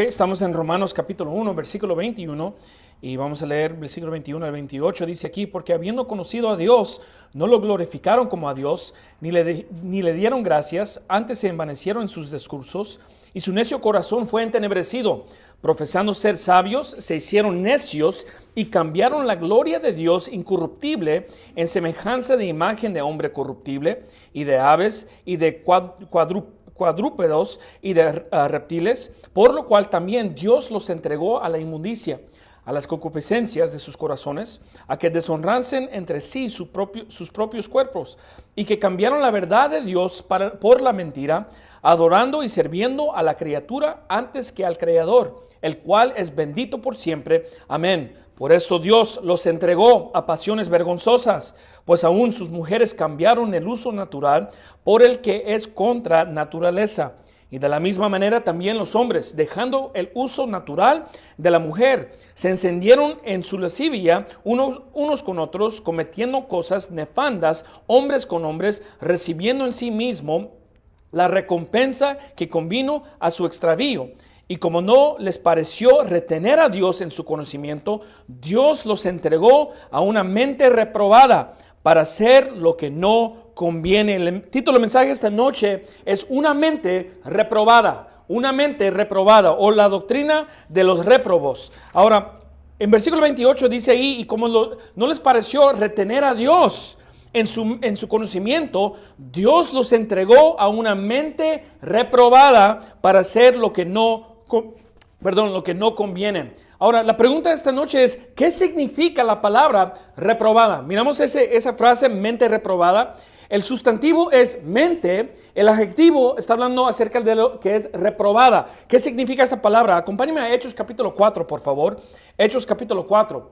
Estamos en Romanos capítulo 1, versículo 21, y vamos a leer versículo 21 al 28. Dice aquí: porque habiendo conocido a Dios, no lo glorificaron como a Dios, ni le dieron gracias, antes se envanecieron en sus discursos, y su necio corazón fue entenebrecido. Profesando ser sabios, se hicieron necios, y cambiaron la gloria de Dios incorruptible en semejanza de imagen de hombre corruptible, y de aves, y de cuadrúpedos y de reptiles, por lo cual también Dios los entregó a la inmundicia, a las concupiscencias de sus corazones, a que deshonrasen entre sí sus propios cuerpos, y que cambiaron la verdad de Dios por la mentira, adorando y sirviendo a la criatura antes que al Creador, el cual es bendito por siempre. Amén. Por esto Dios los entregó a pasiones vergonzosas, pues aún sus mujeres cambiaron el uso natural por el que es contra naturaleza. Y de la misma manera también los hombres, dejando el uso natural de la mujer, se encendieron en su lascivia unos con otros, cometiendo cosas nefandas, hombres con hombres, recibiendo en sí mismo la recompensa que convino a su extravío. Y como no les pareció retener a Dios en su conocimiento, Dios los entregó a una mente reprobada para hacer lo que no conviene. El título del mensaje esta noche es una mente reprobada o la doctrina de los réprobos. Ahora, en versículo 28 dice ahí: y como no les pareció retener a Dios en su conocimiento, Dios los entregó a una mente reprobada para hacer lo que no conviene. Ahora, la pregunta de esta noche es: ¿qué significa la palabra reprobada? Miramos esa frase, mente reprobada. El sustantivo es mente, el adjetivo está hablando acerca de lo que es reprobada. ¿Qué significa esa palabra? Acompáñenme a Hechos capítulo 4, por favor. Hechos capítulo 4.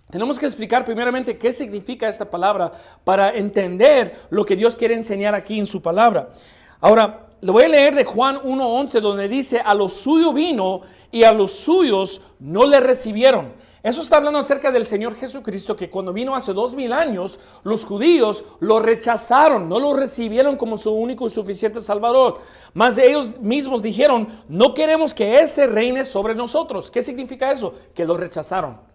Tenemos que explicar primeramente qué significa esta palabra para entender lo que Dios quiere enseñar aquí en su palabra. Ahora, le voy a leer de Juan 1:11, donde dice: a lo suyo vino y a los suyos no le recibieron. Eso está hablando acerca del Señor Jesucristo, que cuando vino hace 2000 años, los judíos lo rechazaron, no lo recibieron como su único y suficiente Salvador. Más de ellos mismos dijeron: no queremos que este reine sobre nosotros. ¿Qué significa eso? Que lo rechazaron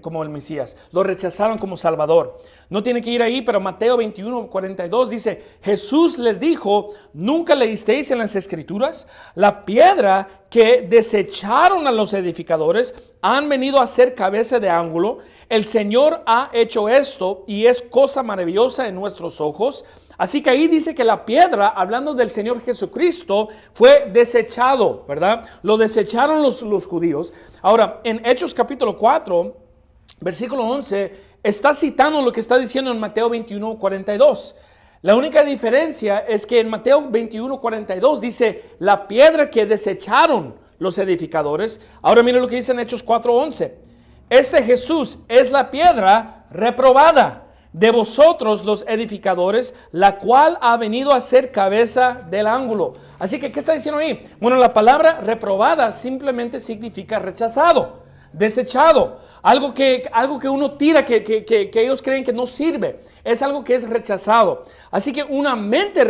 como el Mesías, lo rechazaron como Salvador. No tiene que ir ahí, pero Mateo 21:42 dice: Jesús les dijo: ¿nunca leísteis en las Escrituras? La piedra que desecharon a los edificadores han venido a ser cabeza de ángulo. El Señor ha hecho esto y es cosa maravillosa en nuestros ojos. Así que ahí dice que la piedra, hablando del Señor Jesucristo, fue desechado, ¿verdad? Lo desecharon los judíos. Ahora, en Hechos capítulo 4, versículo 11, está citando lo que está diciendo en Mateo 21:42. La única diferencia es que en Mateo 21:42 dice: la piedra que desecharon los edificadores. Ahora miren lo que dice en Hechos 4:11. Este Jesús es la piedra reprobada de vosotros los edificadores, la cual ha venido a ser cabeza del ángulo. Así que, ¿qué está diciendo ahí? Bueno, la palabra reprobada simplemente significa rechazado, desechado, algo que uno tira, que ellos creen que no sirve. Es algo que es rechazado. Así que una mente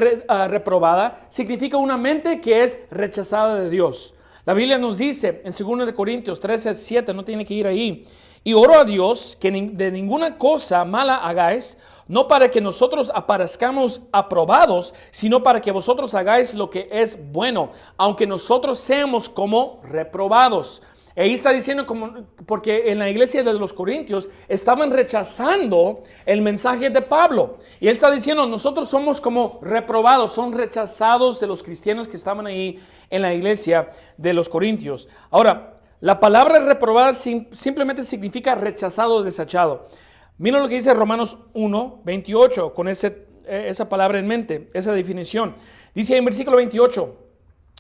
reprobada significa una mente que es rechazada de Dios. La Biblia nos dice en 2 Corintios 13:7, no tiene que ir ahí: y oro a Dios que de ninguna cosa mala hagáis, no para que nosotros aparezcamos aprobados, sino para que vosotros hagáis lo que es bueno, aunque nosotros seamos como reprobados. Ahí está diciendo, porque en la iglesia de los Corintios estaban rechazando el mensaje de Pablo. Y él está diciendo: nosotros somos como reprobados, son rechazados de los cristianos que estaban ahí en la iglesia de los Corintios. Ahora, la palabra reprobada simplemente significa rechazado o desechado. Mira lo que dice Romanos 1:28, con esa palabra en mente, esa definición. Dice en versículo 28: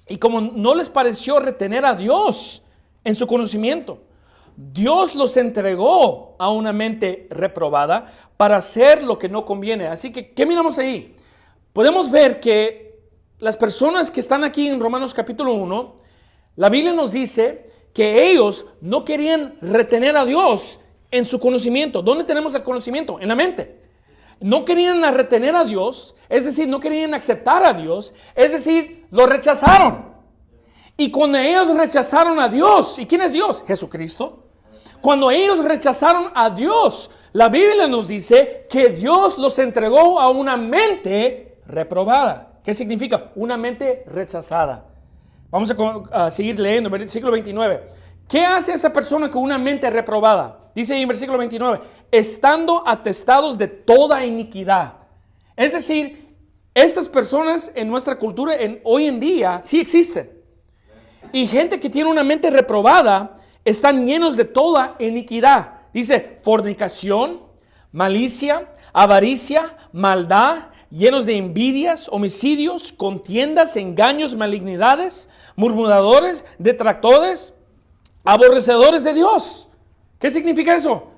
y como no les pareció retener a Dios en su conocimiento, Dios los entregó a una mente reprobada para hacer lo que no conviene. Así que, ¿qué miramos ahí? Podemos ver que las personas que están aquí en Romanos capítulo 1, la Biblia nos dice que ellos no querían retener a Dios en su conocimiento. ¿Dónde tenemos el conocimiento? En la mente. No querían retener a Dios, es decir, no querían aceptar a Dios, es decir, lo rechazaron. Y cuando ellos rechazaron a Dios, ¿y quién es Dios? Jesucristo. Cuando ellos rechazaron a Dios, la Biblia nos dice que Dios los entregó a una mente reprobada. ¿Qué significa? Una mente rechazada. Vamos a seguir leyendo, versículo 29. ¿Qué hace esta persona con una mente reprobada? Dice ahí en versículo 29, estando atestados de toda iniquidad. Es decir, estas personas en nuestra cultura hoy en día sí existen. Y gente que tiene una mente reprobada están llenos de toda iniquidad. Dice fornicación, malicia, avaricia, maldad, llenos de envidias, homicidios, contiendas, engaños, malignidades, murmuradores, detractores, aborrecedores de Dios. ¿Qué significa eso?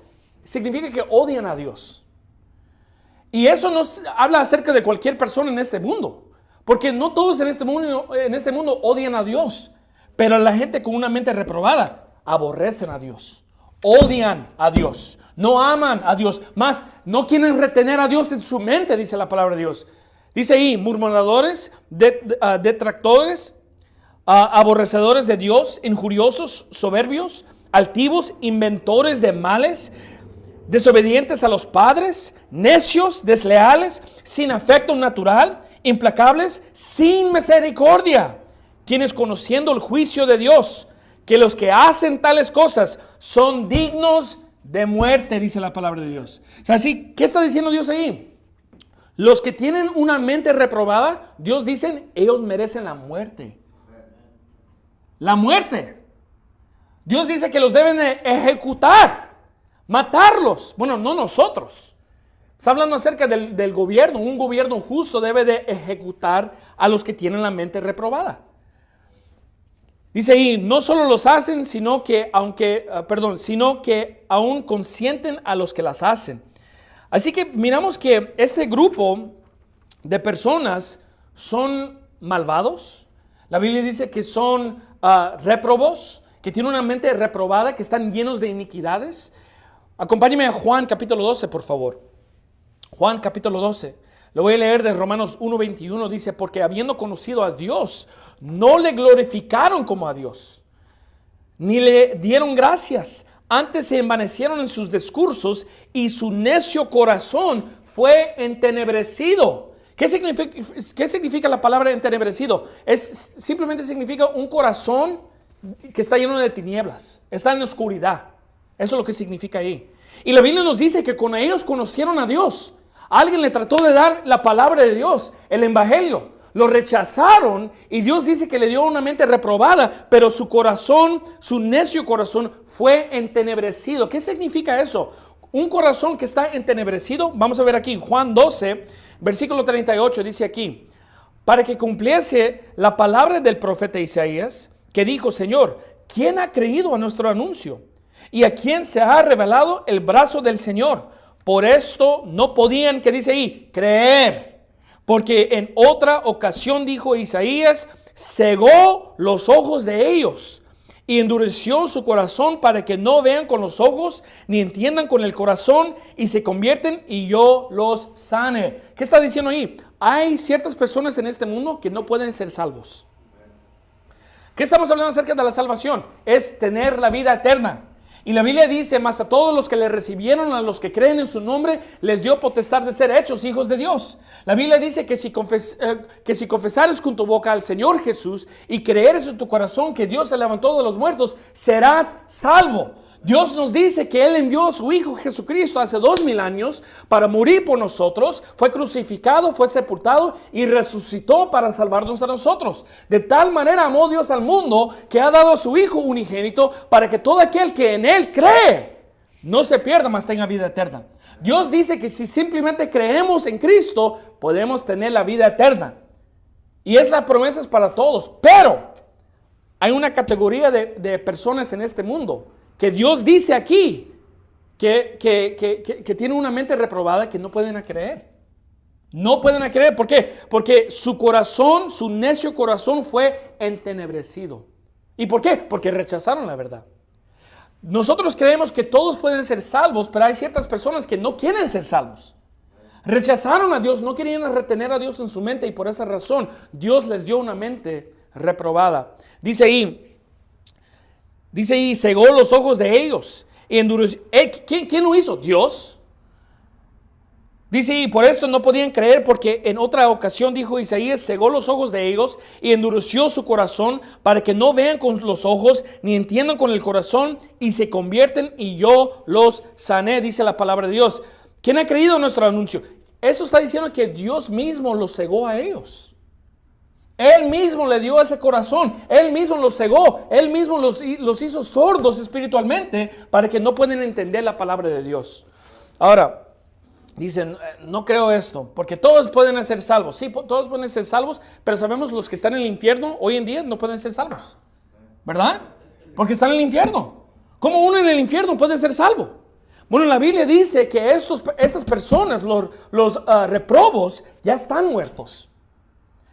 Significa que odian a Dios. Y eso nos habla acerca de cualquier persona en este mundo. Porque no todos en este mundo odian a Dios. Pero la gente con una mente reprobada aborrecen a Dios. Odian a Dios. No aman a Dios. Más, no quieren retener a Dios en su mente, dice la palabra de Dios. Dice ahí, murmuradores, detractores, aborrecedores de Dios, injuriosos, soberbios, altivos, inventores de males, desobedientes a los padres, necios, desleales, sin afecto natural, implacables, sin misericordia, quienes conociendo el juicio de Dios, que los que hacen tales cosas son dignos de muerte, dice la palabra de Dios. O sea, ¿sí? ¿Qué está diciendo Dios ahí? Los que tienen una mente reprobada, Dios dice, ellos merecen la muerte. La muerte. Dios dice que los deben de ejecutar, matarlos. Bueno, no nosotros. Está hablando acerca del gobierno. Un gobierno justo debe de ejecutar a los que tienen la mente reprobada. Dice ahí, no solo los hacen, sino que aún consienten a los que las hacen. Así que miramos que este grupo de personas son malvados. La Biblia dice que son réprobos, que tienen una mente reprobada, que están llenos de iniquidades. Acompáñeme a Juan capítulo 12, por favor. Juan capítulo 12. Lo voy a leer de Romanos 1:21. Dice, porque habiendo conocido a Dios, no le glorificaron como a Dios, ni le dieron gracias. Antes se envanecieron en sus discursos y su necio corazón fue entenebrecido. ¿Qué significa la palabra entenebrecido? Simplemente significa un corazón que está lleno de tinieblas, está en la oscuridad. Eso es lo que significa ahí. Y la Biblia nos dice que cuando ellos conocieron a Dios, alguien le trató de dar la palabra de Dios, el evangelio. Lo rechazaron y Dios dice que le dio una mente reprobada, pero su corazón, su necio corazón fue entenebrecido. ¿Qué significa eso? Un corazón que está entenebrecido. Vamos a ver aquí, Juan 12, versículo 38, dice aquí, para que cumpliese la palabra del profeta Isaías, que dijo, Señor, ¿quién ha creído a nuestro anuncio? ¿Y a quién se ha revelado el brazo del Señor? Por esto no podían, ¿qué dice ahí? Creer. Porque en otra ocasión, dijo Isaías, cegó los ojos de ellos y endureció su corazón para que no vean con los ojos ni entiendan con el corazón y se convierten y yo los sane. ¿Qué está diciendo ahí? Hay ciertas personas en este mundo que no pueden ser salvos. ¿Qué estamos hablando acerca de la salvación? Es tener la vida eterna. Y la Biblia dice, mas a todos los que le recibieron, a los que creen en su nombre, les dio potestad de ser hechos hijos de Dios. La Biblia dice que si confesares con tu boca al Señor Jesús y creeres en tu corazón que Dios se levantó de los muertos, serás salvo. Dios nos dice que Él envió a su Hijo Jesucristo hace 2000 años para morir por nosotros, fue crucificado, fue sepultado y resucitó para salvarnos a nosotros. De tal manera amó Dios al mundo que ha dado a su Hijo unigénito para que todo aquel que en Él cree no se pierda, mas tenga vida eterna. Dios dice que si simplemente creemos en Cristo, podemos tener la vida eterna. Y esa promesa es para todos. Pero hay una categoría de personas en este mundo que Dios dice aquí que tienen una mente reprobada, que no pueden creer. No pueden creer. ¿Por qué? Porque su corazón, su necio corazón fue entenebrecido. ¿Y por qué? Porque rechazaron la verdad. Nosotros creemos que todos pueden ser salvos, pero hay ciertas personas que no quieren ser salvos. Rechazaron a Dios, no querían retener a Dios en su mente y por esa razón Dios les dio una mente reprobada. Dice ahí, cegó los ojos de ellos y endureció. ¿Quién lo hizo? Dios. Dice, y por esto no podían creer, porque en otra ocasión dijo Isaías, cegó los ojos de ellos y endureció su corazón para que no vean con los ojos ni entiendan con el corazón y se convierten y yo los sané, dice la palabra de Dios. ¿Quién ha creído nuestro anuncio? Eso está diciendo que Dios mismo los cegó a ellos. Él mismo le dio ese corazón, Él mismo los cegó, Él mismo los hizo sordos espiritualmente para que no puedan entender la palabra de Dios. Ahora, dicen, no creo esto, porque todos pueden ser salvos. Sí, todos pueden ser salvos, pero sabemos los que están en el infierno hoy en día no pueden ser salvos, ¿verdad? Porque están en el infierno. ¿Cómo uno en el infierno puede ser salvo? Bueno, la Biblia dice que estas personas, los reprobos, ya están muertos.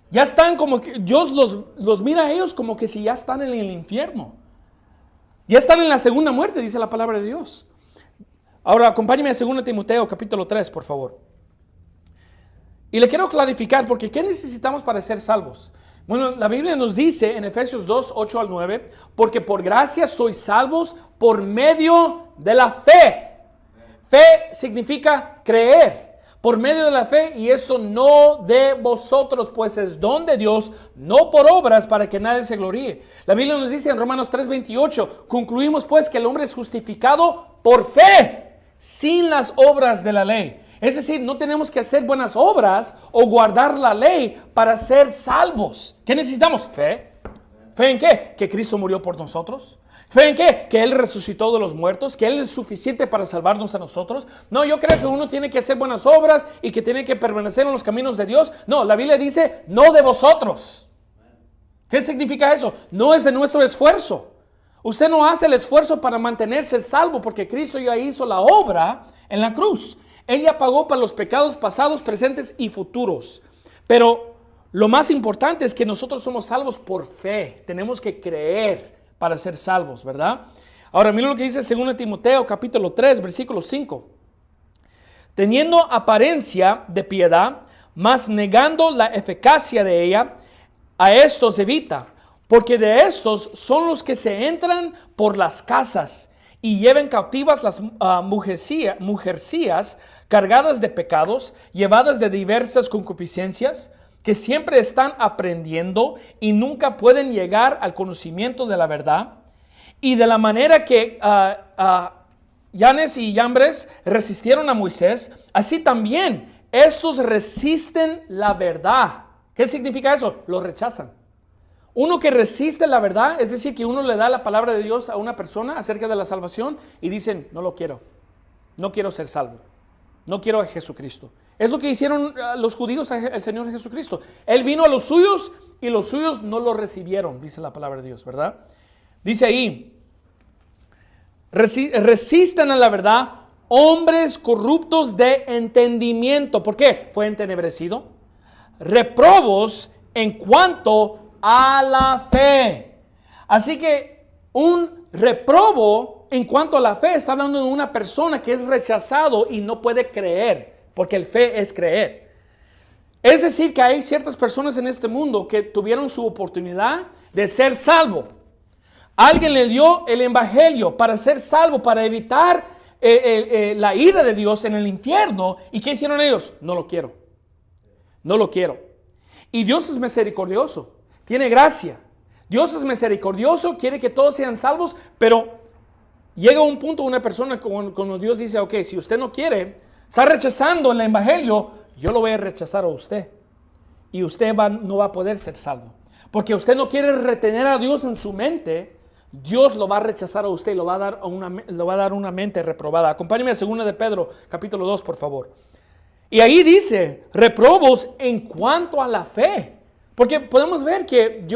Ya están como que Dios los mira a ellos como que si ya están en el infierno. Ya están en la segunda muerte, dice la palabra de Dios. Ahora, acompáñeme a 2 Timoteo, capítulo 3, por favor. Y le quiero clarificar, porque ¿qué necesitamos para ser salvos? Bueno, la Biblia nos dice en Efesios 2, 8 al 9, porque por gracia sois salvos por medio de la fe. Fe significa creer. Por medio de la fe, y esto no de vosotros, pues es don de Dios, no por obras para que nadie se gloríe. La Biblia nos dice en Romanos 3:28, concluimos pues que el hombre es justificado por fe, sin las obras de la ley. Es decir, no tenemos que hacer buenas obras o guardar la ley para ser salvos. ¿Qué necesitamos? Fe. ¿Fe en qué? Que Cristo murió por nosotros. ¿Fe en qué? Que Él resucitó de los muertos, que Él es suficiente para salvarnos a nosotros. No, yo creo que uno tiene que hacer buenas obras y que tiene que permanecer en los caminos de Dios. No, la Biblia dice, no de vosotros. ¿Qué significa eso? No es de nuestro esfuerzo. Usted no hace el esfuerzo para mantenerse salvo, porque Cristo ya hizo la obra en la cruz. Él ya pagó para los pecados pasados, presentes y futuros. Pero lo más importante es que nosotros somos salvos por fe. Tenemos que creer para ser salvos, ¿verdad? Ahora, mira lo que dice 2 Timoteo, capítulo 3, versículo 5. Teniendo apariencia de piedad, mas negando la eficacia de ella, a estos evita, porque de estos son los que se entran por las casas y llevan cautivas las mujercías cargadas de pecados, llevadas de diversas concupiscencias, que siempre están aprendiendo y nunca pueden llegar al conocimiento de la verdad. Y de la manera que Yanes y Yambres resistieron a Moisés, así también estos resisten la verdad. ¿Qué significa eso? Lo rechazan. Uno que resiste la verdad, es decir, que uno le da la palabra de Dios a una persona acerca de la salvación y dicen, no lo quiero, no quiero ser salvo, no quiero a Jesucristo. Es lo que hicieron los judíos al Señor Jesucristo. Él vino a los suyos y los suyos no lo recibieron, dice la palabra de Dios, ¿verdad? Dice ahí, resisten a la verdad hombres corruptos de entendimiento. ¿Por qué? Fue entenebrecido. Reprobos en cuanto a la fe. Así que un reprobo en cuanto a la fe está hablando de una persona que es rechazado y no puede creer, porque el fe es creer. Es decir, que hay ciertas personas en este mundo que tuvieron su oportunidad de ser salvo. Alguien le dio el evangelio para ser salvo, para evitar la ira de Dios en el infierno. ¿Y qué hicieron ellos? No lo quiero. No lo quiero. Y Dios es misericordioso. Tiene gracia. Dios es misericordioso, quiere que todos sean salvos, pero llega un punto una persona cuando Dios dice, ok, si usted no quiere, está rechazando el evangelio, yo lo voy a rechazar a usted. Y usted no va a poder ser salvo. Porque usted no quiere retener a Dios en su mente, Dios lo va a rechazar a usted y lo va a dar una mente reprobada. Acompáñeme a 2 de Pedro, capítulo 2, por favor. Y ahí dice, reprobos en cuanto a la fe. Porque podemos ver que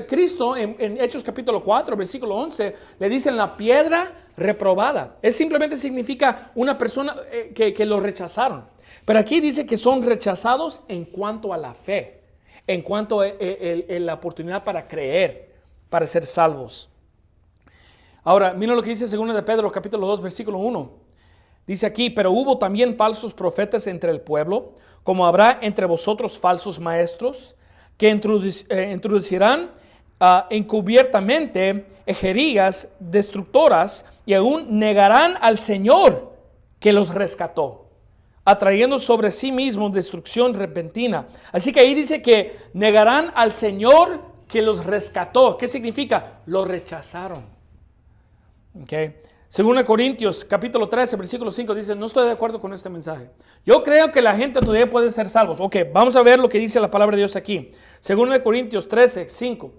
Cristo en Hechos capítulo 4, versículo 11, le dicen la piedra reprobada. Es simplemente significa una persona que lo rechazaron. Pero aquí dice que son rechazados en cuanto a la fe, en cuanto a la oportunidad para creer, para ser salvos. Ahora, mira lo que dice 2 de Pedro capítulo 2, versículo 1. Dice aquí, pero hubo también falsos profetas entre el pueblo, como habrá entre vosotros falsos maestros, que introducirán encubiertamente herejías destructoras y aún negarán al Señor que los rescató, atrayendo sobre sí mismos destrucción repentina. Así que ahí dice que negarán al Señor que los rescató. ¿Qué significa? Lo rechazaron. Okay. Según Corintios capítulo 13 versículo 5 dice, no estoy de acuerdo con este mensaje. Yo creo que la gente todavía puede ser salvos. Ok, vamos a ver lo que dice la palabra de Dios aquí. Según Corintios 13, 5.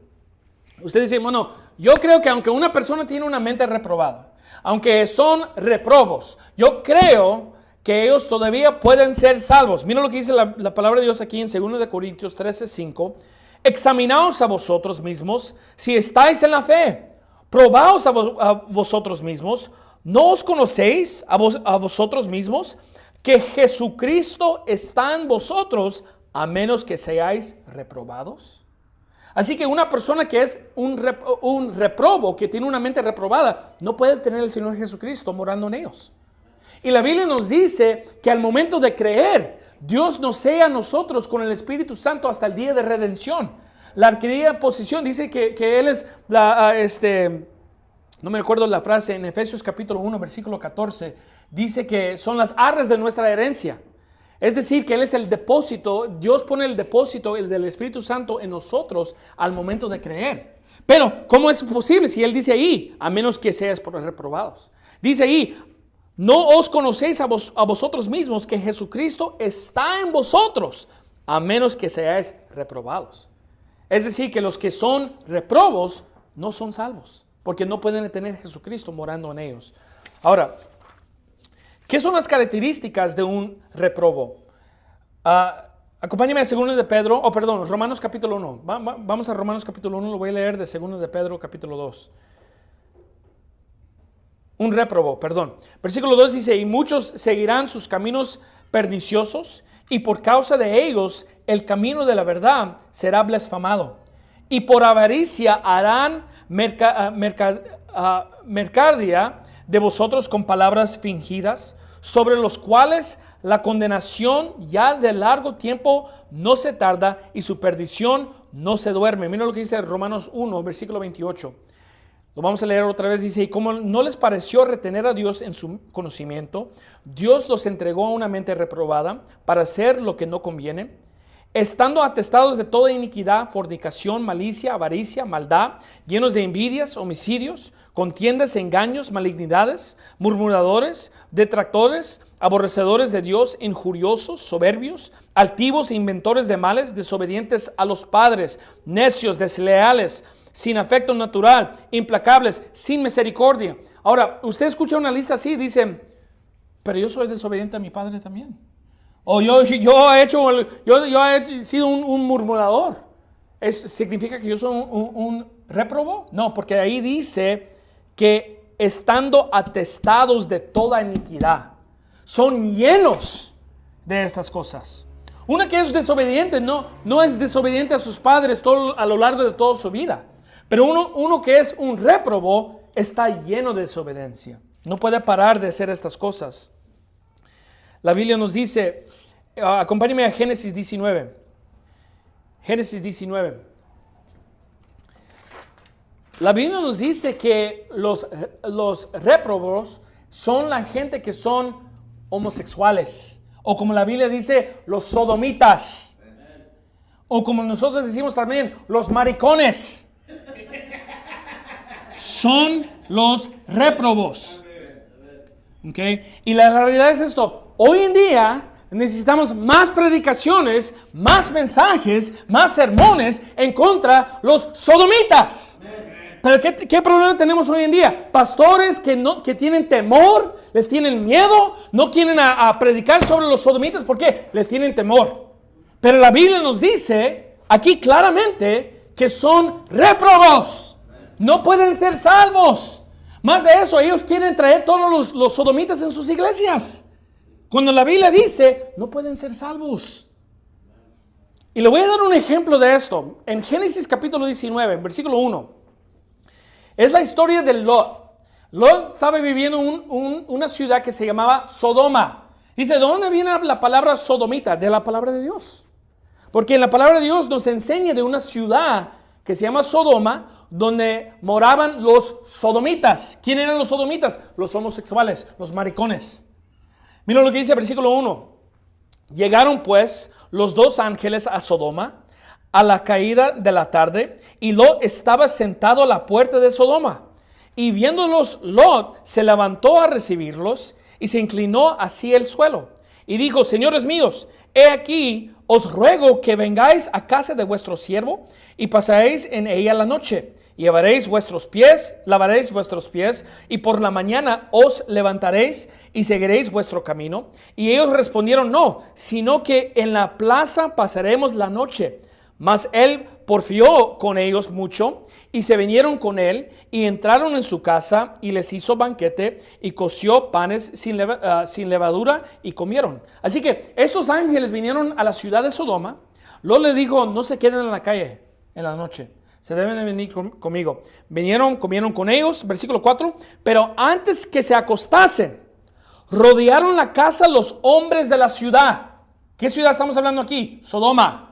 Usted dice, bueno, yo creo que aunque una persona tiene una mente reprobada, aunque son reprobos, yo creo que ellos todavía pueden ser salvos. Mira lo que dice la palabra de Dios aquí en 2 Corintios 13, 5. Examinaos a vosotros mismos si estáis en la fe. Probaos a vosotros mismos. ¿No os conocéis a vosotros mismos que Jesucristo está en vosotros a menos que seáis reprobados? Así que una persona que es un reprobo, que tiene una mente reprobada, no puede tener al Señor Jesucristo morando en ellos. Y la Biblia nos dice que al momento de creer, Dios nos sea a nosotros con el Espíritu Santo hasta el día de redención. La adquirida posición dice que Él es no me recuerdo la frase, en Efesios capítulo 1, versículo 14, dice que son las arras de nuestra herencia. Es decir, que Él es el depósito, Dios pone el depósito, el del Espíritu Santo en nosotros al momento de creer. Pero, ¿cómo es posible si Él dice ahí, a menos que seas por reprobados? Dice ahí, no os conocéis a vosotros mismos que Jesucristo está en vosotros, a menos que seáis reprobados. Es decir, que los que son reprobos no son salvos, porque no pueden tener Jesucristo morando en ellos. Ahora, ¿qué son las características de un reprobo? Acompáñame a 2 de Pedro, Romanos capítulo 1. Vamos a Romanos capítulo 1, lo voy a leer de 2 de Pedro capítulo 2. Un réprobo, Versículo 2 dice, y muchos seguirán sus caminos perniciosos, y por causa de ellos el camino de la verdad será blasfemado. Y por avaricia harán mercadería de vosotros con palabras fingidas, sobre los cuales la condenación ya de largo tiempo no se tarda y su perdición no se duerme. Mira lo que dice Romanos 1, versículo 28. Lo vamos a leer otra vez. Dice, y como no les pareció retener a Dios en su conocimiento, Dios los entregó a una mente reprobada para hacer lo que no conviene, estando atestados de toda iniquidad, fornicación, malicia, avaricia, maldad, llenos de envidias, homicidios, contiendas, engaños, malignidades, murmuradores, detractores, aborrecedores de Dios, injuriosos, soberbios, altivos e inventores de males, desobedientes a los padres, necios, desleales, sin afecto natural, implacables, sin misericordia. Ahora, usted escucha una lista así y dice, pero yo soy desobediente a mi padre también. O yo he sido un murmurador. ¿Significa que yo soy un réprobo? No, porque ahí dice que estando atestados de toda iniquidad, son llenos de estas cosas. Una que es desobediente no es desobediente a sus padres a lo largo de toda su vida. Pero uno que es un réprobo está lleno de desobediencia. No puede parar de hacer estas cosas. La Biblia nos dice, acompáñame a Génesis 19. Génesis 19. La Biblia nos dice que los réprobos son la gente que son homosexuales. O como la Biblia dice, los sodomitas. O como nosotros decimos también, los maricones. Son los réprobos. ¿Okay? Y la realidad es esto. Hoy en día necesitamos más predicaciones, más mensajes, más sermones en contra de los sodomitas. Pero ¿qué problema tenemos hoy en día? Pastores que tienen temor, les tienen miedo, no quieren a predicar sobre los sodomitas. ¿Por qué? Les tienen temor. Pero la Biblia nos dice aquí claramente que son réprobos. No pueden ser salvos. Más de eso, ellos quieren traer todos los sodomitas en sus iglesias. Cuando la Biblia dice, no pueden ser salvos. Y le voy a dar un ejemplo de esto. En Génesis capítulo 19, versículo 1. Es la historia de Lot. Lot estaba viviendo en una ciudad que se llamaba Sodoma. Dice, ¿de dónde viene la palabra sodomita? De la palabra de Dios. Porque en la palabra de Dios nos enseña de una ciudad que se llama Sodoma, donde moraban los sodomitas. ¿Quién eran los sodomitas? Los homosexuales, los maricones. Mira lo que dice el versículo 1. Llegaron pues los dos ángeles a Sodoma a la caída de la tarde, y Lot estaba sentado a la puerta de Sodoma. Y viéndolos, Lot se levantó a recibirlos y se inclinó hacia el suelo. Y dijo: señores míos, he aquí, os ruego que vengáis a casa de vuestro siervo y pasaréis en ella la noche. Lavaréis vuestros pies, y por la mañana os levantaréis y seguiréis vuestro camino. Y ellos respondieron: no, sino que en la plaza pasaremos la noche. Mas él porfió con ellos mucho, y se vinieron con él, y entraron en su casa, y les hizo banquete, y coció panes sin levadura, y comieron. Así que estos ángeles vinieron a la ciudad de Sodoma. Lot le dijo: no se queden en la calle en la noche, se deben de venir conmigo. Vinieron, comieron con ellos, versículo 4. Pero antes que se acostasen, rodearon la casa los hombres de la ciudad. ¿Qué ciudad estamos hablando aquí? Sodoma.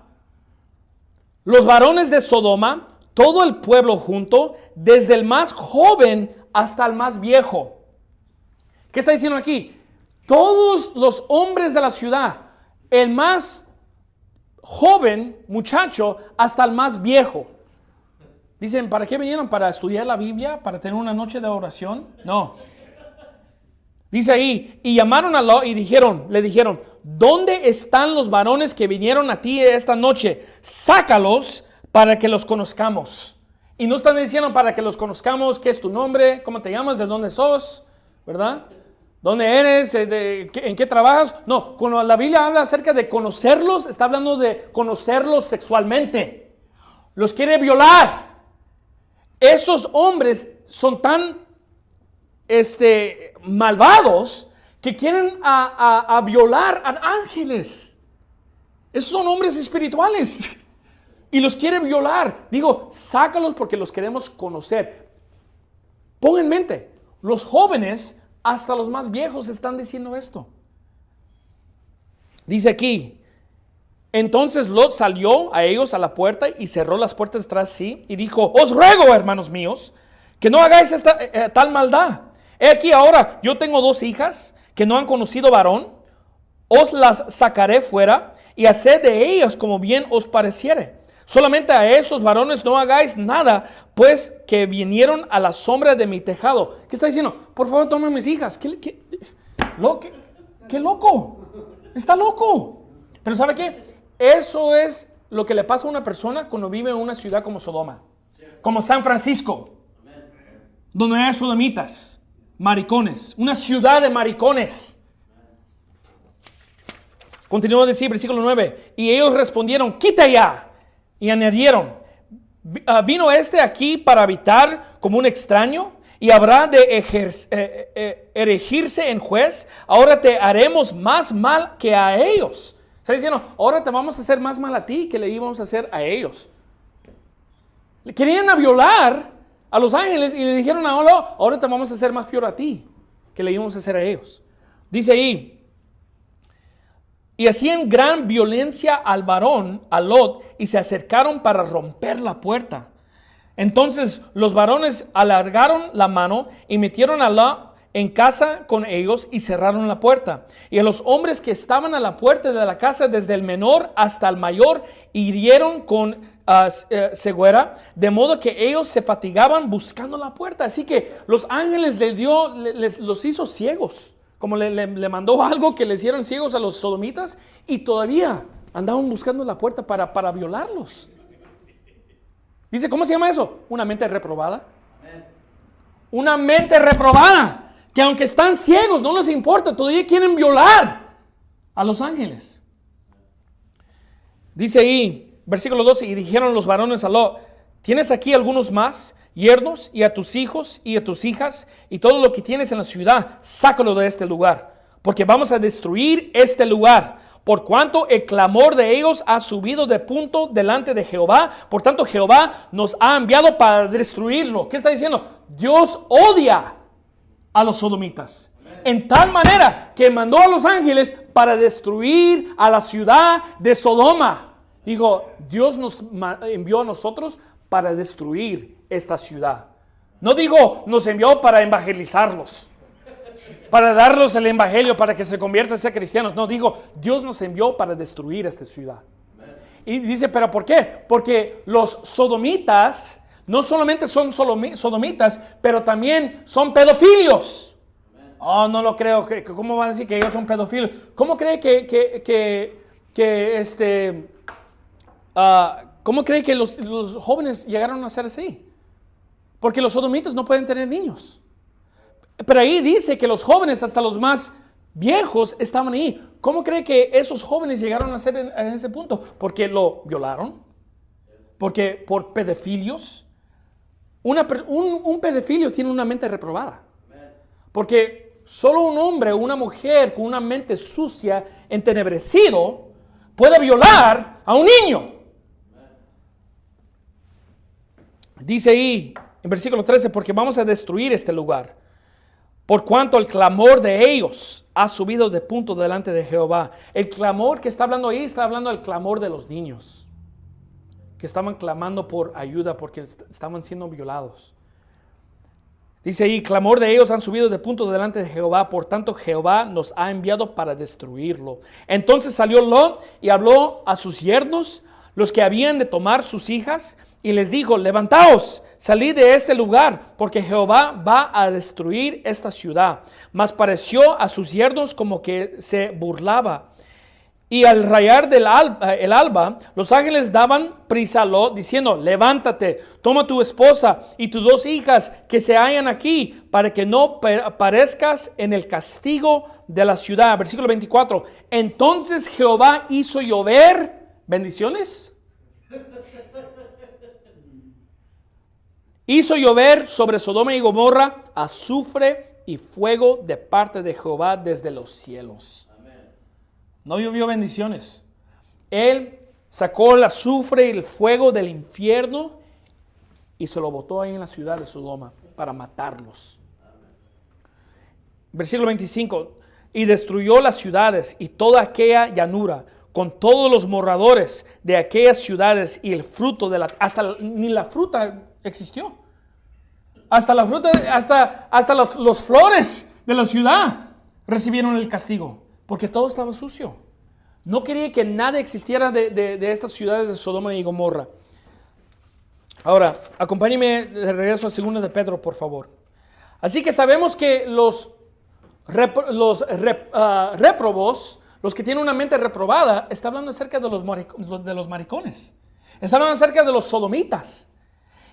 Los varones de Sodoma, todo el pueblo junto, desde el más joven hasta el más viejo. ¿Qué está diciendo aquí? Todos los hombres de la ciudad, el más joven muchacho hasta el más viejo. Dicen: ¿para qué vinieron? ¿Para estudiar la Biblia? ¿Para tener una noche de oración? No. Dice ahí: y llamaron a Lot y le dijeron: ¿dónde están los varones que vinieron a ti esta noche? Sácalos para que los conozcamos. Y no están diciendo para que los conozcamos qué es tu nombre, cómo te llamas, de dónde sos, ¿verdad? ¿Dónde eres? ¿En qué trabajas? No, cuando la Biblia habla acerca de conocerlos, está hablando de conocerlos sexualmente. Los quiere violar. Estos hombres son tan malvados que quieren a violar a ángeles. Esos son hombres espirituales y los quiere violar. Digo, sácalos porque los queremos conocer. Pon en mente, los jóvenes hasta los más viejos están diciendo esto. Dice aquí: entonces Lot salió a ellos a la puerta y cerró las puertas tras sí y dijo: os ruego, hermanos míos, que no hagáis esta tal maldad. He aquí ahora, yo tengo 2 hijas que no han conocido varón. Os las sacaré fuera y haced de ellas como bien os pareciere. Solamente a esos varones no hagáis nada, pues que vinieron a la sombra de mi tejado. ¿Qué está diciendo? Por favor, tomen mis hijas. ¿Qué loco? Está loco. Pero ¿sabe qué? Eso es lo que le pasa a una persona cuando vive en una ciudad como Sodoma, como San Francisco, donde hay sodomitas, maricones, una ciudad de maricones. Continúa a decir, versículo 9: y ellos respondieron: quita ya. Y añadieron: ¿vino aquí para habitar como un extraño? Y habrá de erigirse en juez. Ahora te haremos más mal que a ellos. Está diciendo: ahora te vamos a hacer más mal a ti que le íbamos a hacer a ellos. Le querían violar a los ángeles y le dijeron a Lot: ahora te vamos a hacer más peor a ti que le íbamos a hacer a ellos. Dice ahí: y hacían gran violencia al varón, a Lot, y se acercaron para romper la puerta. Entonces los varones alargaron la mano y metieron a Lot en casa con ellos y cerraron la puerta. Y a los hombres que estaban a la puerta de la casa, desde el menor hasta el mayor, hirieron con ceguera, de modo que ellos se fatigaban buscando la puerta. Así que los ángeles los hizo ciegos. Como le mandó algo que le hicieron ciegos a los sodomitas, y todavía andaban buscando la puerta para violarlos. Dice: ¿cómo se llama eso? Una mente reprobada. Una mente reprobada, que aunque están ciegos, no les importa, todavía quieren violar a los ángeles. Dice ahí, versículo 12: y dijeron los varones a Lot: ¿tienes aquí algunos más yernos, y a tus hijos y a tus hijas y todo lo que tienes en la ciudad? Sácalo de este lugar, porque vamos a destruir este lugar, por cuanto el clamor de ellos ha subido de punto delante de Jehová. Por tanto, Jehová nos ha enviado para destruirlo. ¿Qué está diciendo? Dios odia a los sodomitas, en tal manera que mandó a los ángeles para destruir a la ciudad de Sodoma. Digo, Dios nos envió a nosotros para destruir esta ciudad. No digo, nos envió para evangelizarlos, para darles el evangelio, para que se conviertan y sean cristianos. No, digo, Dios nos envió para destruir esta ciudad. Y dice, ¿pero por qué? Porque los sodomitas no solamente son sodomitas, pero también son pedofilios. Oh, no lo creo. ¿Cómo van a decir que ellos son pedofilios? ¿Cómo cree ¿cómo cree que los jóvenes llegaron a ser así? Porque los sodomitas no pueden tener niños. Pero ahí dice que los jóvenes, hasta los más viejos, estaban ahí. ¿Cómo cree que esos jóvenes llegaron a ser en ese punto? Porque lo violaron. Porque por pedofilios. Un pedofilio tiene una mente reprobada. Porque solo un hombre o una mujer con una mente sucia, entenebrecido, puede violar a un niño. Dice ahí en versículo 13, porque vamos a destruir este lugar, por cuanto el clamor de ellos ha subido de punto delante de Jehová. El clamor que está hablando ahí, está hablando del clamor de los niños, que estaban clamando por ayuda porque estaban siendo violados. Dice ahí, clamor de ellos han subido de punto delante de Jehová, por tanto Jehová nos ha enviado para destruirlo. Entonces salió Lot y habló a sus yernos, los que habían de tomar sus hijas, y les dijo, levantaos, salid de este lugar, porque Jehová va a destruir esta ciudad. Mas pareció a sus yernos como que se burlaba. Y al rayar el alba, los ángeles daban prisa a Lot, diciendo, levántate, toma tu esposa y tus 2 hijas que se hallan aquí, para que no parezcas en el castigo de la ciudad. Versículo 24. Entonces Jehová hizo llover bendiciones. Hizo llover sobre Sodoma y Gomorra azufre y fuego de parte de Jehová desde los cielos. No llovió bendiciones. Él sacó el azufre y el fuego del infierno y se lo botó ahí en la ciudad de Sodoma para matarlos. Versículo 25. Y destruyó las ciudades y toda aquella llanura con todos los moradores de aquellas ciudades y el fruto de ni la fruta existió. Hasta la fruta, hasta los flores de la ciudad recibieron el castigo. Porque todo estaba sucio. No quería que nada existiera de estas ciudades de Sodoma y Gomorra. Ahora, acompáñeme de regreso a 2 de Pedro, por favor. Así que sabemos que los réprobos, los que tienen una mente reprobada, está hablando acerca de los maricones. Está hablando acerca de los sodomitas.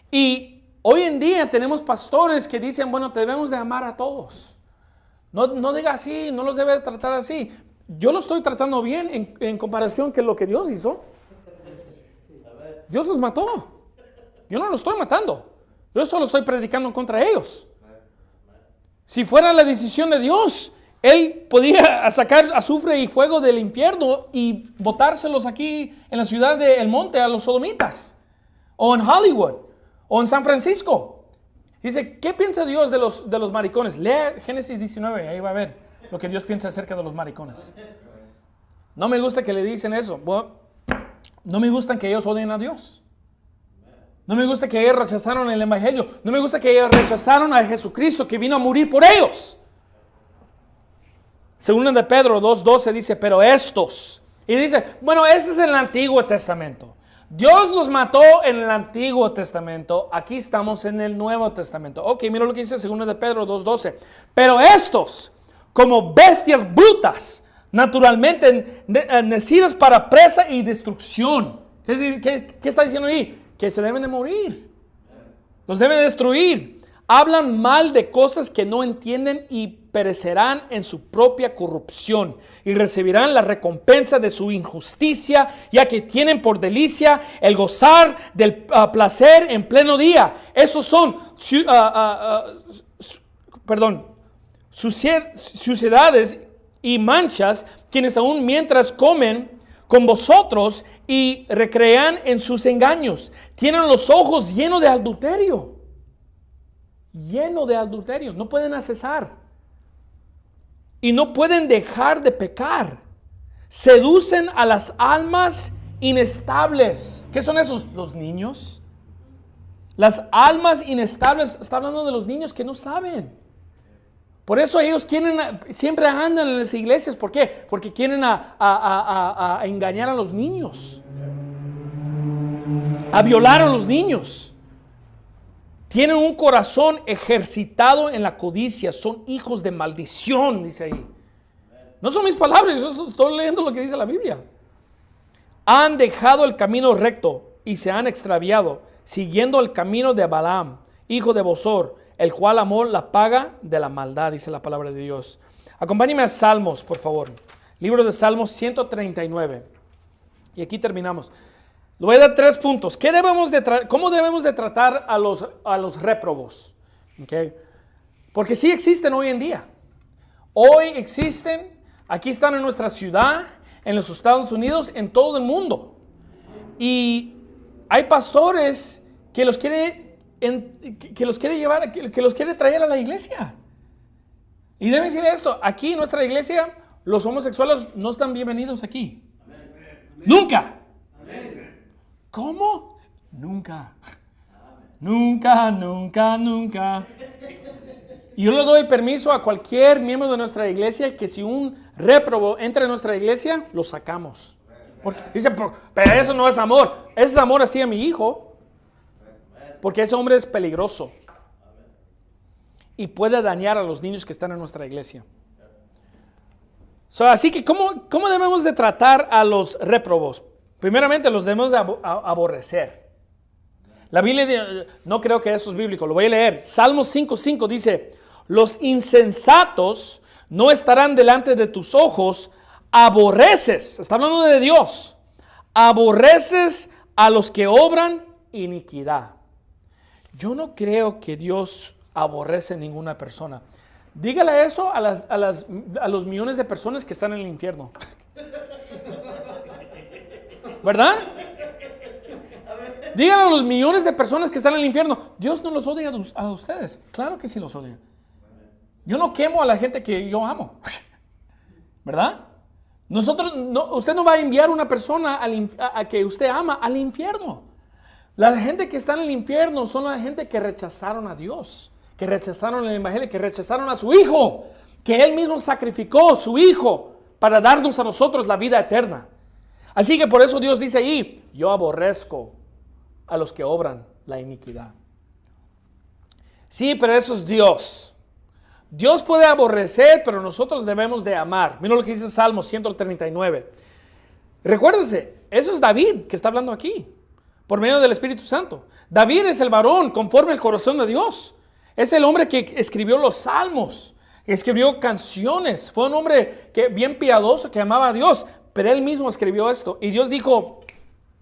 Y hoy en día tenemos pastores que dicen, bueno, debemos de amar a todos. No diga así, no los debe tratar así. Yo lo estoy tratando bien en comparación con lo que Dios hizo. Dios los mató. Yo no los estoy matando. Yo solo estoy predicando contra ellos. Si fuera la decisión de Dios, Él podía sacar azufre y fuego del infierno y botárselos aquí en la ciudad de El Monte a los sodomitas. O en Hollywood. O en San Francisco. Dice, ¿qué piensa Dios de los maricones? Lea Génesis 19, ahí va a ver lo que Dios piensa acerca de los maricones. No me gusta que le dicen eso. Bueno, no me gusta que ellos odien a Dios. No me gusta que ellos rechazaron el evangelio. No me gusta que ellos rechazaron a Jesucristo que vino a morir por ellos. 2 de Pedro 2:12 dice, pero estos. Y dice, bueno, ese es el Antiguo Testamento. Dios los mató en el Antiguo Testamento. Aquí estamos en el Nuevo Testamento. Ok, mira lo que dice 2 de Pedro 2:12. Pero estos, como bestias brutas, naturalmente nacidas para presa y destrucción. ¿Qué está diciendo ahí? Que se deben de morir. Los deben de destruir. Hablan mal de cosas que no entienden y perecerán en su propia corrupción y recibirán la recompensa de su injusticia, ya que tienen por delicia el gozar del placer en pleno día. Esos son suciedades y manchas, quienes aún mientras comen con vosotros y recrean en sus engaños, tienen los ojos llenos de adulterio. Lleno de adulterio, no pueden accesar y no pueden dejar de pecar. Seducen a las almas inestables. ¿Qué son esos? Los niños. Las almas inestables, está hablando de los niños que no saben. Por eso ellos siempre andan en las iglesias. ¿Por qué? Porque quieren a engañar a los niños, a violar a los niños. Tienen un corazón ejercitado en la codicia, son hijos de maldición, dice ahí. No son mis palabras, yo estoy leyendo lo que dice la Biblia. Han dejado el camino recto y se han extraviado, siguiendo el camino de Balaam, hijo de Bosor, el cual amó la paga de la maldad, dice la palabra de Dios. Acompáñeme a Salmos, por favor. Libro de Salmos 139. Y aquí terminamos. Le voy a dar 3 puntos. ¿Cómo debemos de tratar a los réprobos? ¿Okay? Porque sí existen hoy en día. Hoy existen, aquí están en nuestra ciudad, en los Estados Unidos, en todo el mundo. Y hay pastores que los quiere llevar, que los quiere traer a la iglesia. Y debe decir esto, aquí en nuestra iglesia, los homosexuales no están bienvenidos aquí. Nunca. ¿Cómo? Nunca. Nunca. Y yo le doy permiso a cualquier miembro de nuestra iglesia que si un réprobo entra en nuestra iglesia, lo sacamos. Porque dice, pero eso no es amor. Ese es amor así a mi hijo. Porque ese hombre es peligroso. Y puede dañar a los niños que están en nuestra iglesia. Así que, ¿cómo debemos de tratar a los réprobos? Primeramente, los debemos de aborrecer. La Biblia, no creo que eso es bíblico, lo voy a leer. Salmos 5:5 dice, los insensatos no estarán delante de tus ojos, aborreces, está hablando de Dios, aborreces a los que obran iniquidad. Yo no creo que Dios aborrece a ninguna persona. Dígale eso a los millones de personas que están en el infierno. ¿Verdad? Díganle a los millones de personas que están en el infierno, Dios no los odia a ustedes. Claro que sí los odia. Yo no quemo a la gente que yo amo. ¿Verdad? Usted no va a enviar una persona a que usted ama al infierno. La gente que está en el infierno son la gente que rechazaron a Dios, que rechazaron el evangelio, que rechazaron a su Hijo, que Él mismo sacrificó su Hijo para darnos a nosotros la vida eterna. Así que por eso Dios dice ahí, yo aborrezco a los que obran la iniquidad. Sí, pero eso es Dios. Dios puede aborrecer, pero nosotros debemos de amar. Mira lo que dice Salmo 139. Recuérdense, eso es David que está hablando aquí, por medio del Espíritu Santo. David es el varón conforme al corazón de Dios. Es el hombre que escribió los salmos, escribió canciones. Fue un hombre bien piadoso, que amaba a Dios, pero él mismo escribió esto. Y Dios dijo,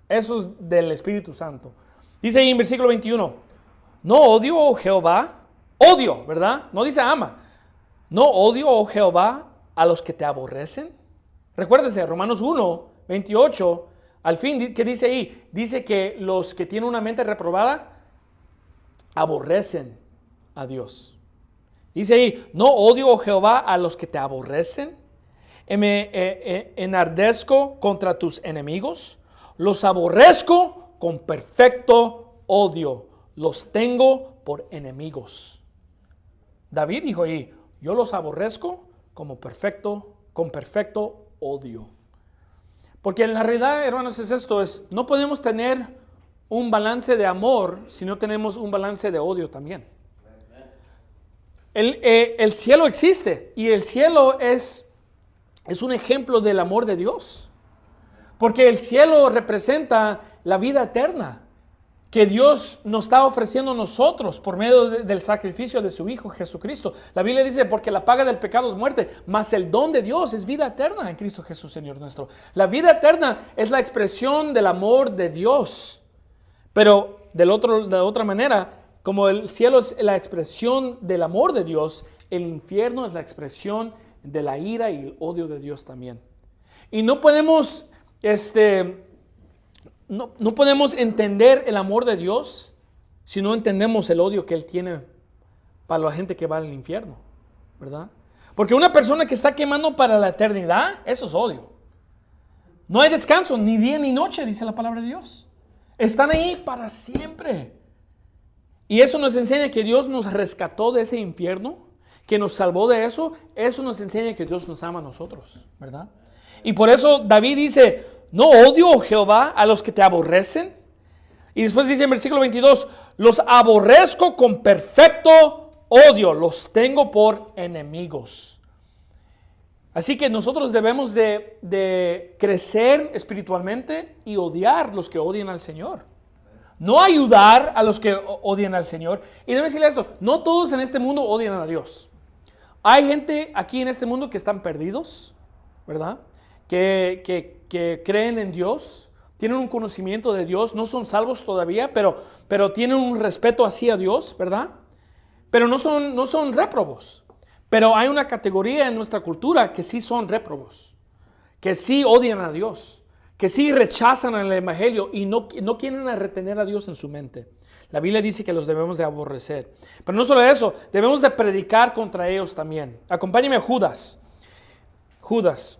eso es del Espíritu Santo. Dice ahí en versículo 21, no odio, oh Jehová, odio, ¿verdad? No dice ama. No odio, oh Jehová, a los que te aborrecen. Recuérdense, Romanos 1, 28, al fin, ¿qué dice ahí? Dice que los que tienen una mente reprobada aborrecen a Dios. Dice ahí, no odio, oh Jehová, a los que te aborrecen. Me enardezco contra tus enemigos. Los aborrezco con perfecto odio. Los tengo por enemigos. David dijo ahí, yo los aborrezco con perfecto odio. Porque en la realidad, hermanos, no podemos tener un balance de amor si no tenemos un balance de odio también. El cielo existe y el cielo es un ejemplo del amor de Dios. Porque el cielo representa la vida eterna que Dios nos está ofreciendo a nosotros por medio del sacrificio de su Hijo Jesucristo. La Biblia dice, porque la paga del pecado es muerte, mas el don de Dios es vida eterna en Cristo Jesús, Señor nuestro. La vida eterna es la expresión del amor de Dios. Pero de otra manera, como el cielo es la expresión del amor de Dios, el infierno es la expresión de la ira y el odio de Dios también. Y no podemos no podemos entender el amor de Dios si no entendemos el odio que Él tiene para la gente que va al infierno, ¿verdad? Porque una persona que está quemando para la eternidad, eso es odio. No hay descanso, ni día ni noche, dice la palabra de Dios. Están ahí para siempre. Y eso nos enseña que Dios nos rescató de ese infierno, que nos salvó de eso. Eso nos enseña que Dios nos ama a nosotros, ¿verdad? Y por eso David dice, no odio, oh Jehová, a los que te aborrecen. Y después dice en versículo 22, los aborrezco con perfecto odio, los tengo por enemigos. Así que nosotros debemos de crecer espiritualmente y odiar los que odian al Señor. No ayudar a los que odian al Señor. Y debo decirle esto, no todos en este mundo odian a Dios. Hay gente aquí en este mundo que están perdidos, ¿verdad? Que creen en Dios, tienen un conocimiento de Dios, no son salvos todavía, pero tienen un respeto hacia Dios, ¿verdad? Pero no son réprobos. Pero hay una categoría en nuestra cultura que sí son réprobos, que sí odian a Dios, que sí rechazan el evangelio y no quieren retener a Dios en su mente. La Biblia dice que los debemos de aborrecer. Pero no solo eso, debemos de predicar contra ellos también. Acompáñenme a Judas. Judas.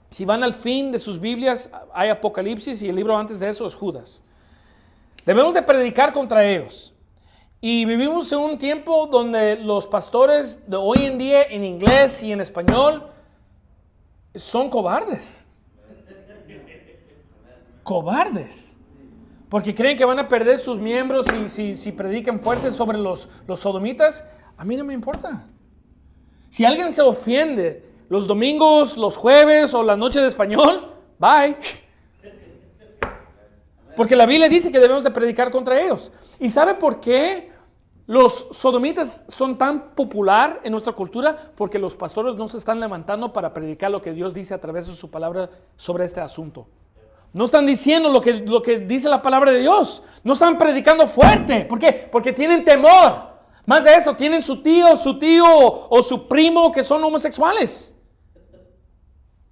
Si van al fin de sus Biblias, hay Apocalipsis y el libro antes de eso es Judas. Debemos de predicar contra ellos. Y vivimos en un tiempo donde los pastores de hoy en día en inglés y en español son cobardes. Cobardes. Porque creen que van a perder sus miembros si predican fuerte sobre los sodomitas. A mí no me importa. Si alguien se ofende los domingos, los jueves o la noche de español, bye. Porque la Biblia dice que debemos de predicar contra ellos. ¿Y sabe por qué los sodomitas son tan popular en nuestra cultura? Porque los pastores no se están levantando para predicar lo que Dios dice a través de su palabra sobre este asunto. No están diciendo lo que dice la palabra de Dios. No están predicando fuerte. ¿Por qué? Porque tienen temor. Más de eso, tienen su tío o su primo que son homosexuales.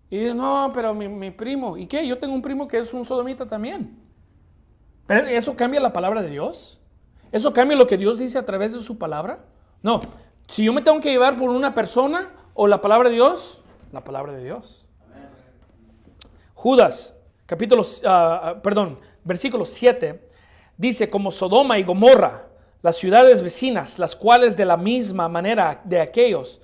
Y dicen, no, pero mi primo. ¿Y qué? Yo tengo un primo que es un sodomita también. ¿Pero eso cambia la palabra de Dios? ¿Eso cambia lo que Dios dice a través de su palabra? No. Si yo me tengo que llevar por una persona o la palabra de Dios, la palabra de Dios. Judas, versículo 7, dice, como Sodoma y Gomorra, las ciudades vecinas, las cuales de la misma manera que ellos,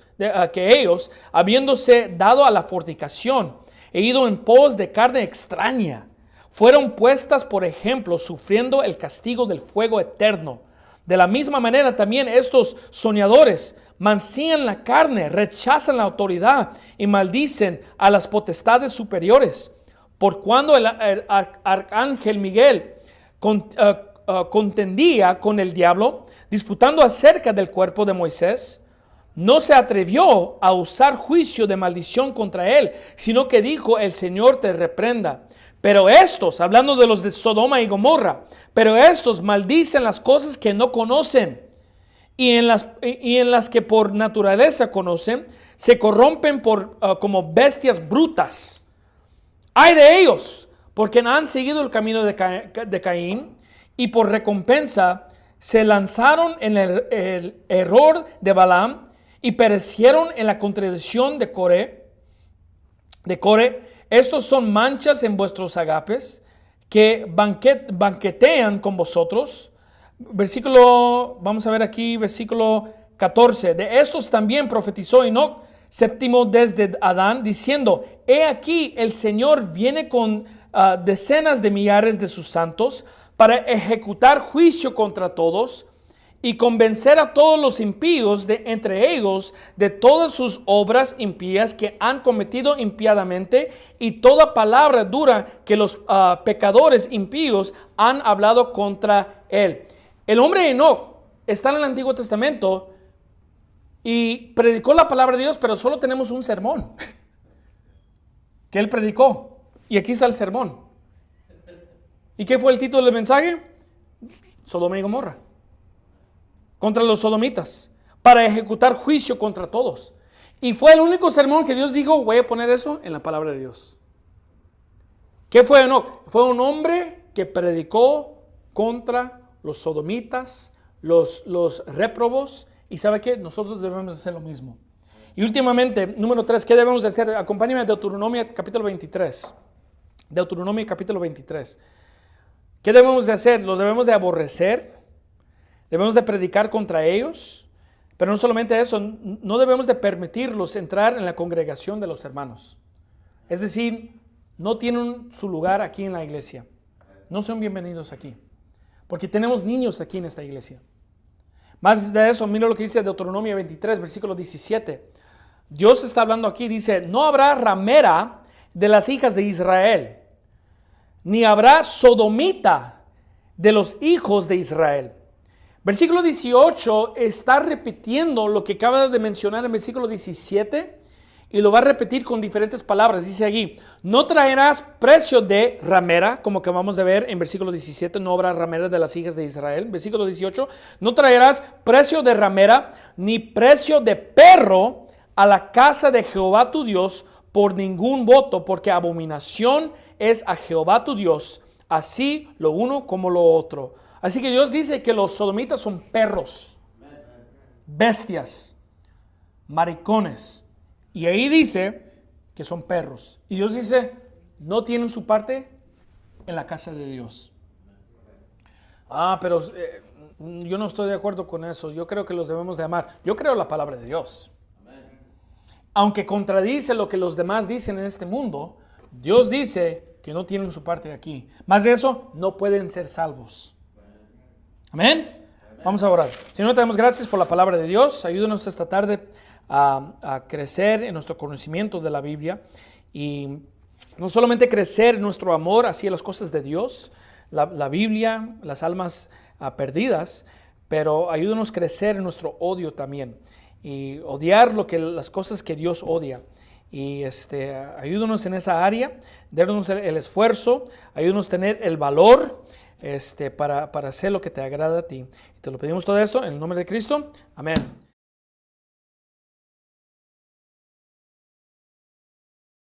habiéndose dado a la fornicación, e ido en pos de carne extraña, fueron puestas por ejemplo, sufriendo el castigo del fuego eterno. De la misma manera también estos soñadores mancillan la carne, rechazan la autoridad y maldicen a las potestades superiores. Por cuando el arcángel Miguel contendía con el diablo, disputando acerca del cuerpo de Moisés, no se atrevió a usar juicio de maldición contra él, sino que dijo, el Señor te reprenda. Pero estos, hablando de los de Sodoma y Gomorra, pero estos maldicen las cosas que no conocen y en las que por naturaleza conocen, se corrompen como bestias brutas. ¡Ay de ellos! Porque han seguido el camino de Caín y por recompensa se lanzaron en el error de Balaam y perecieron en la contradicción de Coré. Estos son manchas en vuestros agapes que banquetean con vosotros. Vamos a ver aquí, versículo 14. De estos también profetizó Enoc, séptimo desde Adán, diciendo, he aquí el Señor viene con decenas de millares de sus santos para ejecutar juicio contra todos y convencer a todos los impíos entre ellos de todas sus obras impías que han cometido impiadamente y toda palabra dura que los pecadores impíos han hablado contra él. El hombre Enoc está en el Antiguo Testamento y predicó la palabra de Dios, pero solo tenemos un sermón que él predicó. Y aquí está el sermón. ¿Y qué fue el título del mensaje? Sodoma y Gomorra. Contra los sodomitas, para ejecutar juicio contra todos. Y fue el único sermón que Dios dijo, voy a poner eso en la palabra de Dios. ¿Qué fue Enoc? Fue un hombre que predicó contra los sodomitas, los réprobos. ¿Y sabe qué? Nosotros debemos hacer lo mismo. Y últimamente, número 3, ¿qué debemos hacer? Acompáñame a Deuteronomio capítulo 23. Deuteronomio capítulo 23. ¿Qué debemos de hacer? Lo debemos de aborrecer. debemos de predicar contra ellos, pero no solamente eso, no debemos de permitirlos entrar en la congregación de los hermanos. Es decir, no tienen su lugar aquí en la iglesia. No son bienvenidos aquí, porque tenemos niños aquí en esta iglesia. Más de eso, mira lo que dice Deuteronomio 23, versículo 17. Dios está hablando aquí, dice, no habrá ramera de las hijas de Israel, ni habrá sodomita de los hijos de Israel. Versículo 18 está repitiendo lo que acaba de mencionar en versículo 17 y lo va a repetir con diferentes palabras. Dice aquí, no traerás precio de ramera, como acabamos de ver en versículo 17, no habrá ramera de las hijas de Israel. Versículo 18, no traerás precio de ramera ni precio de perro a la casa de Jehová tu Dios por ningún voto, porque abominación es a Jehová tu Dios, así lo uno como lo otro. Así que Dios dice que los sodomitas son perros, bestias, maricones. Y ahí dice que son perros. Y Dios dice, no tienen su parte en la casa de Dios. Pero yo no estoy de acuerdo con eso. Yo creo que los debemos de amar. Yo creo la palabra de Dios. Aunque contradice lo que los demás dicen en este mundo, Dios dice que no tienen su parte aquí. Más de eso, no pueden ser salvos. Amén. Vamos a orar. Señor, te damos gracias por la palabra de Dios. Ayúdanos esta tarde a crecer en nuestro conocimiento de la Biblia y no solamente crecer en nuestro amor hacia las cosas de Dios, la Biblia, las almas perdidas, pero ayúdanos a crecer en nuestro odio también y odiar las cosas que Dios odia. Y ayúdanos en esa área, darnos el esfuerzo, ayúdanos a tener el valor para hacer lo que te agrada a ti. Te lo pedimos todo esto en el nombre de Cristo. Amén.